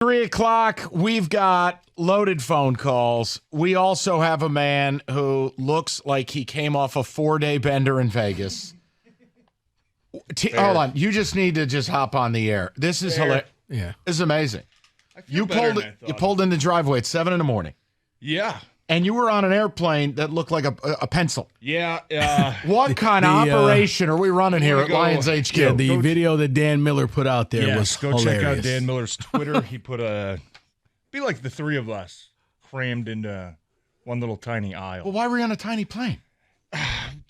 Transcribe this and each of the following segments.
3 o'clock, we've got loaded phone calls. We also have a man who looks like he came off a 4-day bender in Vegas. Hold on. You just need to just hop on the air. This is hilarious. Yeah. This is amazing. You pulled in the driveway at 7 in the morning. Yeah. And you were on an airplane that looked like a pencil. Yeah. What kind of operation are we running here at Lions HQ? Yeah, the video that Dan Miller put out there was hilarious. Check out Dan Miller's Twitter. He put be like the three of us crammed into one little tiny aisle. Well, why were you on a tiny plane? What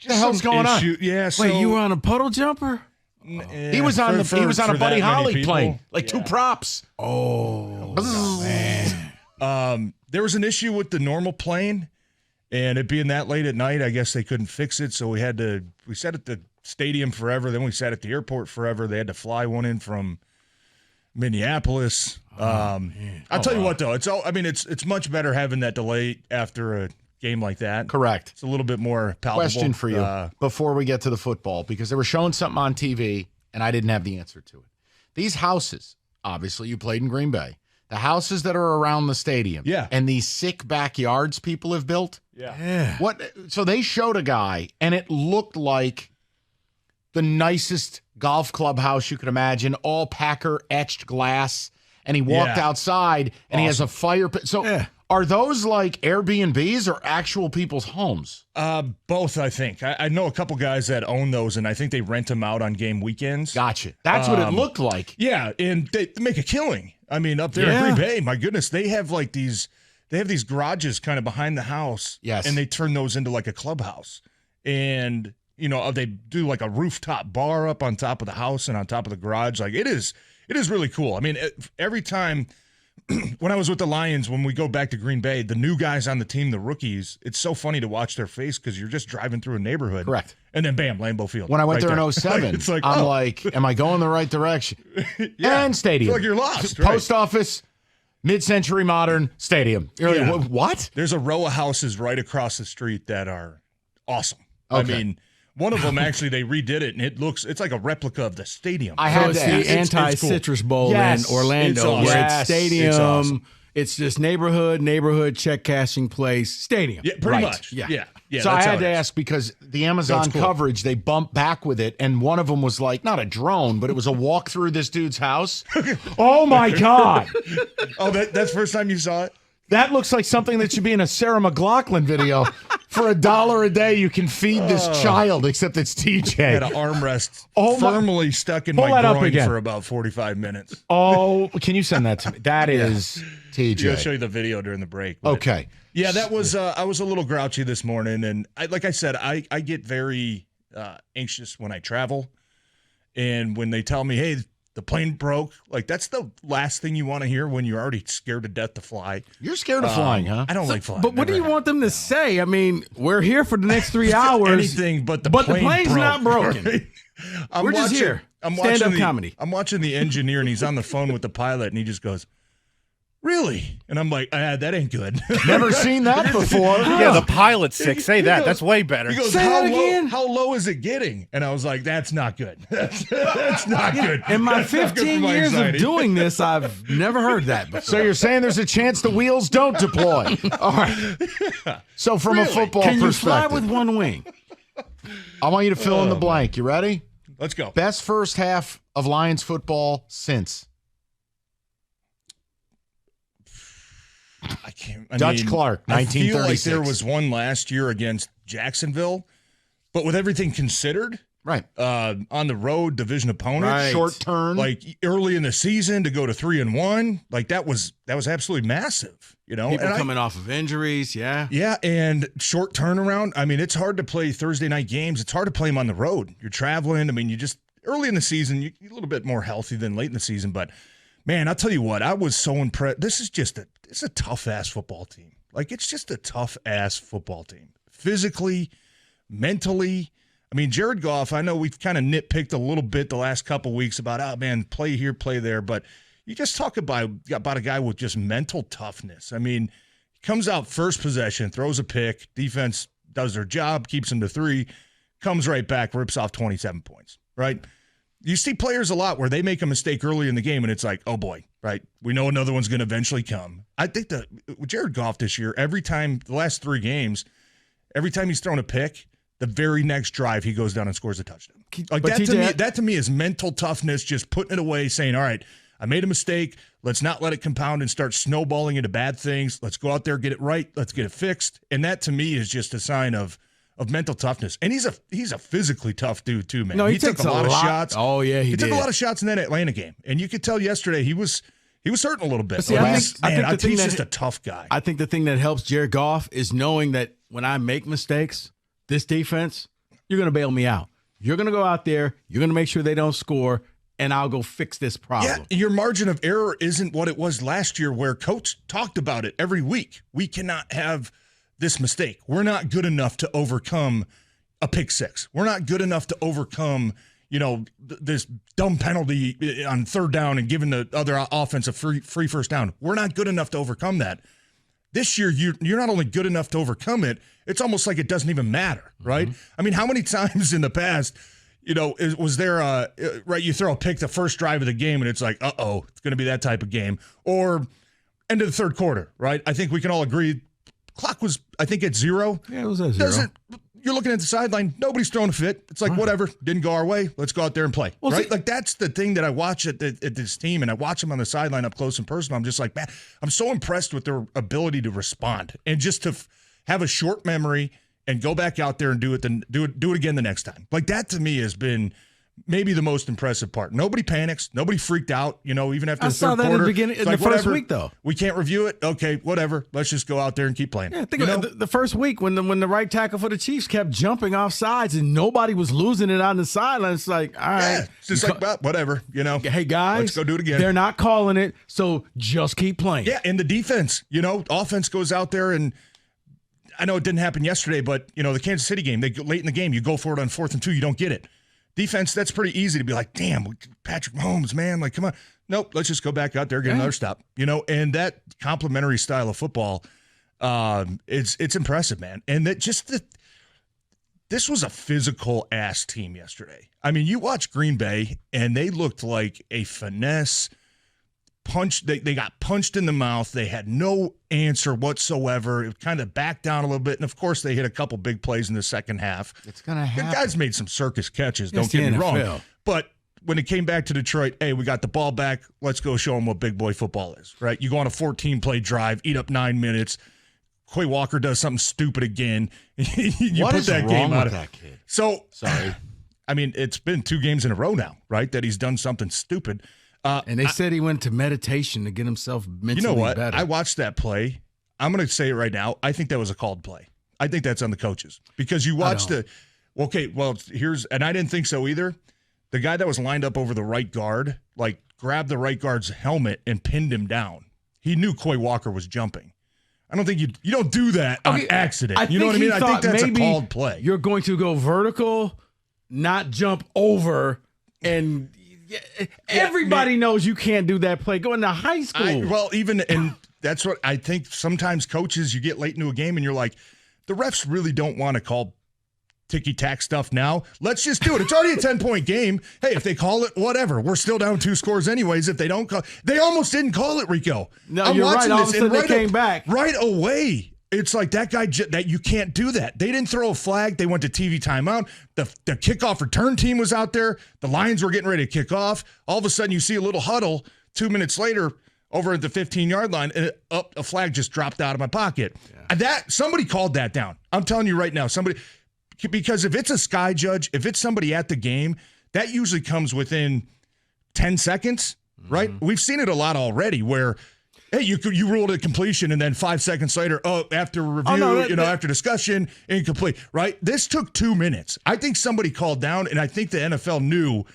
the hell's going on? Yeah. So, wait, you were on a puddle jumper? He was on a Buddy Holly plane, like 2 props. Oh, man. There was an issue with the normal plane, and it being that late at night, I guess they couldn't fix it, so we sat at the stadium forever, then we sat at the airport forever. They had to fly one in from Minneapolis. I'll tell you what, though, it's much better having that delay after a game like that. Correct. It's a little bit more palatable. Question for you before we get to the football, because they were showing something on TV, and I didn't have the answer to it. These houses, obviously, you played in Green Bay. The houses that are around the stadium, and these sick backyards people have built. Yeah. So they showed a guy, and it looked like the nicest golf clubhouse you could imagine, all Packer etched glass. And he walked outside, and he has a fire pit. So are those like Airbnbs or actual people's homes? Both, I think. I know a couple guys that own those, and I think they rent them out on game weekends. Gotcha. That's what it looked like. Yeah, and they make a killing. I mean, up there in Green Bay, my goodness, they have like these garages kind of behind the house. Yes. And they turn those into like a clubhouse. And, they do like a rooftop bar up on top of the house and on top of the garage. Like it is really cool. I mean, every time when I was with the Lions, when we go back to Green Bay, the new guys on the team, the rookies, it's so funny to watch their face because you're just driving through a neighborhood. Correct. And then, bam, Lambeau Field. When I went there in 07, it's like, I'm like, am I going the right direction? And stadium. It's like you're lost. Post office, mid-century modern stadium. You're like, what? There's a row of houses right across the street that are awesome. Okay. I mean, one of them actually, they redid it, and it's like a replica of the stadium. It's the anti-Citrus Bowl in Orlando, awesome. where it's stadium. It's awesome. It's just neighborhood check cashing place, stadium. Yeah, pretty much. Yeah. So I had to ask because the Amazon coverage, they bumped back with it, and one of them was like, not a drone, but it was a walk through this dude's house. Oh, my God. Oh, that's the first time you saw it? That looks like something that should be in a Sarah McLachlan video. For $1 a day, you can feed this child, except it's TJ. I had an armrest firmly stuck in my groin for about 45 minutes. Oh, can you send that to me? That is TJ. I'll show you the video during the break. Okay. Yeah, that was. I was a little grouchy this morning, and like I said, I get very anxious when I travel, and when they tell me, "Hey, the plane broke," like that's the last thing you want to hear when you're already scared to death to fly. You're scared of flying, huh? I don't like flying. But what do you want them to say? I mean, we're here for the next 3 hours. Anything but the plane's broke, not broken. Right? We're just here. Stand-up comedy. I'm watching the engineer, and he's on the phone with the pilot, and he just goes, "Really?" And I'm like, that ain't good. Never seen that before. Yeah, the pilot's sick. Say that. That's way better. He goes, Say that again. How low is it getting? And I was like, that's not good. That's not good. In my That's not good 15 for my years anxiety. of doing this, I've never heard that before. So you're saying there's a chance the wheels don't deploy. All right. So from a football Can you perspective, fly with one wing? I want you to fill in the blank. You ready? Let's go. Best first half of Lions football since. I can't. Dutch Clark, 1936. I feel like there was one last year against Jacksonville, but with everything considered, right? On the road, division opponent, Right. Short turn, like early in the season to go to 3-1, like that was absolutely massive. People coming off of injuries, yeah, and short turnaround. I mean, it's hard to play Thursday night games. It's hard to play them on the road. You're traveling. I mean, you just early in the season, you're a little bit more healthy than late in the season, but. Man, I'll tell you what, I was so impressed. This is just it's a tough-ass football team. Like, it's just a tough-ass football team. Physically, mentally. I mean, Jared Goff, I know we've kind of nitpicked a little bit the last couple weeks about, play here, play there. But you just talk about a guy with just mental toughness. I mean, he comes out first possession, throws a pick, defense does their job, keeps him to 3, comes right back, rips off 27 points, right? You see players a lot where they make a mistake early in the game, and it's like, oh boy, right? We know another one's going to eventually come. I think that with Jared Goff this year, the last 3 games, every time he's thrown a pick, the very next drive he goes down and scores a touchdown. Like that to me is mental toughness, just putting it away, saying, all right, I made a mistake. Let's not let it compound and start snowballing into bad things. Let's go out there, get it right. Let's get it fixed. And that to me is just a sign of mental toughness. And he's a physically tough dude too, man. No, he took a lot of shots. Oh yeah, he took a lot of shots in that Atlanta game. And you could tell yesterday he was hurting a little bit. See, I think he's just a tough guy. I think the thing that helps Jared Goff is knowing that when I make mistakes, this defense, you're going to bail me out. You're going to go out there, you're going to make sure they don't score, and I'll go fix this problem. Yeah, your margin of error isn't what it was last year where coach talked about it every week. We cannot have this mistake. We're not good enough to overcome a pick six. We're not good enough to overcome, this dumb penalty on third down and giving the other offense a free first down. We're not good enough to overcome that. This year, you're not only good enough to overcome it, it's almost like it doesn't even matter, right? I mean, how many times in the past, was there you throw a pick the first drive of the game and it's like, uh-oh, it's going to be that type of game. Or end of the third quarter, right? I think we can all agree clock was, I think, at 0. Yeah, it was at 0. You're looking at the sideline, nobody's throwing a fit. It's like, whatever, didn't go our way. Let's go out there and play, right? Like, that's the thing that I watch at this team, and I watch them on the sideline up close and personal. I'm just like, man, I'm so impressed with their ability to respond and just to have a short memory and go back out there and do it again the next time. Like, that to me has been maybe the most impressive part. Nobody panics. Nobody freaked out, even after the third quarter. I saw that in the beginning, in the first week, though. We can't review it. Okay, whatever. Let's just go out there and keep playing. Yeah, think about the first week when the right tackle for the Chiefs kept jumping off sides and nobody was losing it on the sideline. It's like, all right. Yeah, it's just like, well, whatever, Hey, guys. Let's go do it again. They're not calling it, so just keep playing. Yeah, and the defense, offense goes out there and I know it didn't happen yesterday, but, the Kansas City game, late in the game, you go for it on 4th and 2, you don't get it. Defense, that's pretty easy to be like, damn, Patrick Mahomes, man, like, come on. Nope, let's just go back out there, get another stop, and that complementary style of football, it's impressive, man. And that this was a physical-ass team yesterday. I mean, you watch Green Bay, and they looked like a finesse punch. They got punched in the mouth. They had no answer whatsoever. It kind of backed down a little bit. And, of course, they hit a couple big plays in the second half. It's going to happen. The guys made some circus catches, don't get me wrong. But when it came back to Detroit, hey, we got the ball back. Let's go show them what big boy football is, right? You go on a 14-play drive, eat up 9 minutes. Quay Walker does something stupid again. You what put is that wrong game out with that kid? So, sorry. I mean, it's been 2 games in a row now, right, that he's done something stupid. And they said he went to meditation to get himself mentally better. You know what? I watched that play. I'm going to say it right now. I think that was a called play. I think that's on the coaches. Because you watched and I didn't think so either. The guy that was lined up over the right guard, grabbed the right guard's helmet and pinned him down. He knew Quay Walker was jumping. I don't think you don't do that on accident. You know what I mean? I think that's a called play. You're going to go vertical, not jump over, and everybody knows you can't do that play. Going to high school. And that's what I think. Sometimes coaches, you get late into a game and you're like, the refs really don't want to call ticky-tack stuff now. Let's just do it. It's already a 10-point game. Hey, if they call it, whatever. We're still down 2 scores anyways. If they don't call, they almost didn't call it, Rico. No, you're right. All of a sudden they came back. Right away. It's like that guy, that you can't do that. They didn't throw a flag. They went to TV timeout. The kickoff return team was out there. The Lions were getting ready to kick off. All of a sudden, you see a little huddle 2 minutes later over at the 15-yard line, and a flag just dropped out of my pocket. Yeah. Somebody called that down. I'm telling you right now, because if it's a sky judge, if it's somebody at the game, that usually comes within 10 seconds, right? We've seen it a lot already where – hey, you ruled a completion, and then 5 seconds later, after review, after discussion, incomplete, right? This took 2 minutes. I think somebody called down, and I think the NFL knew.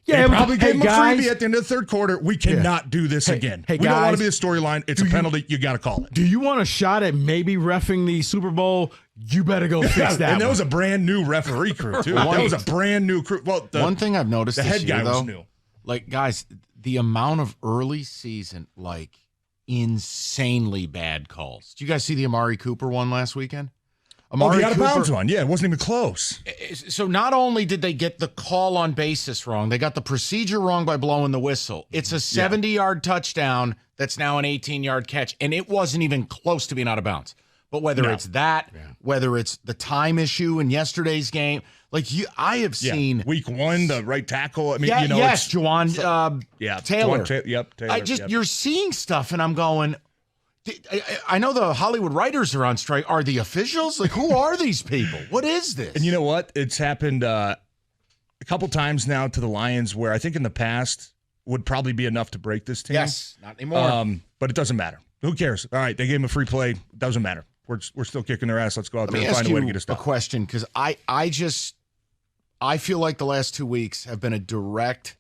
Yeah, they probably gave him a freebie at the end of the third quarter. We cannot do this again. We don't want to be the storyline. It's a penalty. You got to call it. Do you want a shot at maybe reffing the Super Bowl? You better go fix that. And that was a brand new referee crew, too. That was a brand new crew. Well, one thing I've noticed the head guy was new. Guys, the amount of early season, insanely bad calls. Did you guys see the Amari Cooper one last weekend? Amari the out of Cooper- bounds one. Yeah, it wasn't even close. So not only did they get the call on basis wrong, they got the procedure wrong by blowing the whistle. It's a 70-yard touchdown that's now an 18-yard catch, and it wasn't even close to being out of bounds. But whether it's that, whether it's the time issue in yesterday's game, I have seen week 1, the right tackle. I mean, Juwan Taylor. Taylor. You're seeing stuff, and I'm going. I know the Hollywood writers are on strike. Are the officials? Who are these people? What is this? And you know what? It's happened a couple times now to the Lions where I think in the past would probably be enough to break this team. Yes, not anymore. But it doesn't matter. Who cares? All right, they gave him a free play. It doesn't matter. We're still kicking their ass. Let's go out there and find a way to get a stop. A question, because I feel like the last 2 weeks have been a direct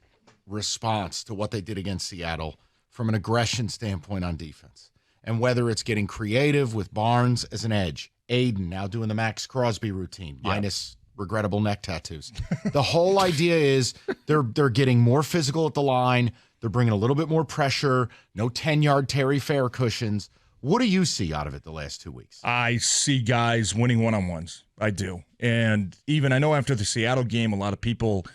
response to what they did against Seattle from an aggression standpoint on defense. And whether it's getting creative with Barnes as an edge, Aiden now doing the Max Crosby routine, minus regrettable neck tattoos. The whole idea is they're getting more physical at the line. They're bringing a little bit more pressure. No 10-yard Terry Fair cushions. What do you see out of it the last 2 weeks? I see guys winning one-on-ones. I do. And even I know after the Seattle game, a lot of people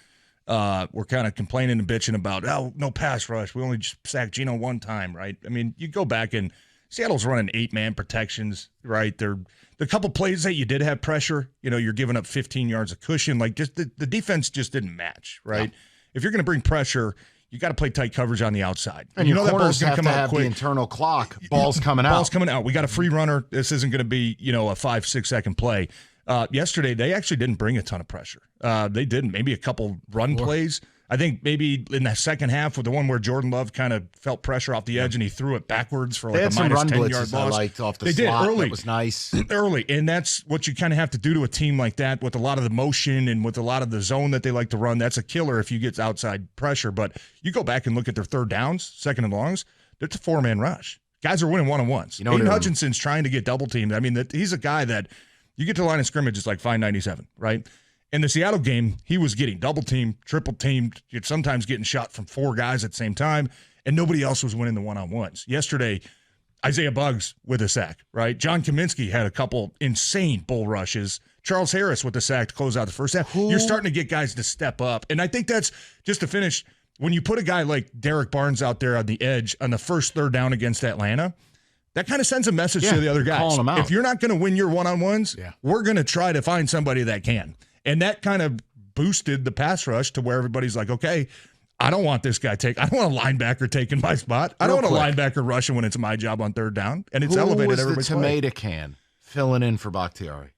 were kind of complaining and bitching about, no pass rush. We only just sacked Geno one time, right? I mean, you go back and Seattle's running 8-man protections, right? The couple plays that you did have pressure, you're giving up 15 yards of cushion. Just the defense just didn't match, right? Yeah. If you're going to bring pressure, you got to play tight coverage on the outside. And you know that ball's going to come out quick. The internal clock. Ball's coming out. Ball's coming out. We got a free runner. This isn't going to be, a 5-6 second play. Yesterday, they actually didn't bring a ton of pressure. They didn't. Maybe a couple run plays. I think maybe in the second half with the one where Jordan Love kind of felt pressure off the edge and he threw it backwards for a minus 10-yard loss. I liked off the slot. They did early. It was nice. Early. And that's what you kind of have to do to a team like that with a lot of the motion and with a lot of the zone that they like to run. That's a killer if you get outside pressure. But you go back and look at their third downs, second and longs, it's a 4-man rush. Guys are winning one-on-ones. Aiden Hutchinson's trying to get double teamed. I mean, he's a guy that you get to the line of scrimmage, it's like 597, right? In the Seattle game, he was getting double-teamed, triple-teamed, sometimes getting shot from 4 guys at the same time, and nobody else was winning the one-on-ones. Yesterday, Isaiah Buggs with a sack, right? John Kaminsky had a couple insane bull rushes. Charles Harris with the sack to close out the first half. You're starting to get guys to step up. And I think that's, just to finish, when you put a guy like Derek Barnes out there on the edge on the first third down against Atlanta, that kind of sends a message to the other guys. Calling them out. If you're not going to win your one-on-ones, we're going to try to find somebody that can. And that kind of boosted the pass rush to where everybody's like, okay, I don't want this guy I don't want a linebacker taking my spot. I don't want a linebacker rushing when it's my job on third down. And it's elevated everybody's play. Who was the tomato can filling in for Bakhtiari?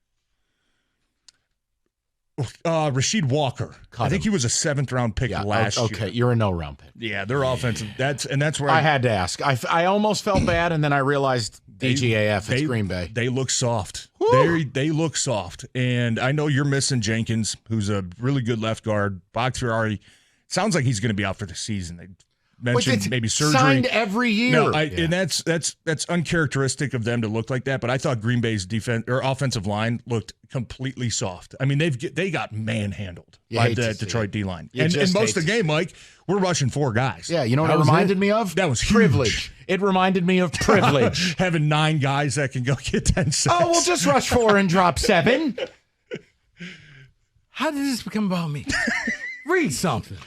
Rasheed Walker. I think he was a 7th-round pick last year. Okay, you're a no-round pick. Yeah, they're offensive. That's where I had to ask. I almost felt bad, and then I realized DGAF, it's Green Bay. They look soft. They look soft. And I know you're missing Jenkins, who's a really good left guard. Bakhtiari sounds like he's going to be out for the season. They mentioned maybe surgery. Signed every year. No, and that's uncharacteristic of them to look like that. But I thought Green Bay's defense or offensive line looked completely soft. I mean, they got manhandled by the Detroit D line. And most of the game, Mike, we're rushing 4 guys. Yeah, you know what it reminded me of? That was huge. Privilege. It reminded me of privilege. Having 9 guys that can go get 10 sacks. Oh, we'll just rush 4 and drop 7. How did this become about me? Read something.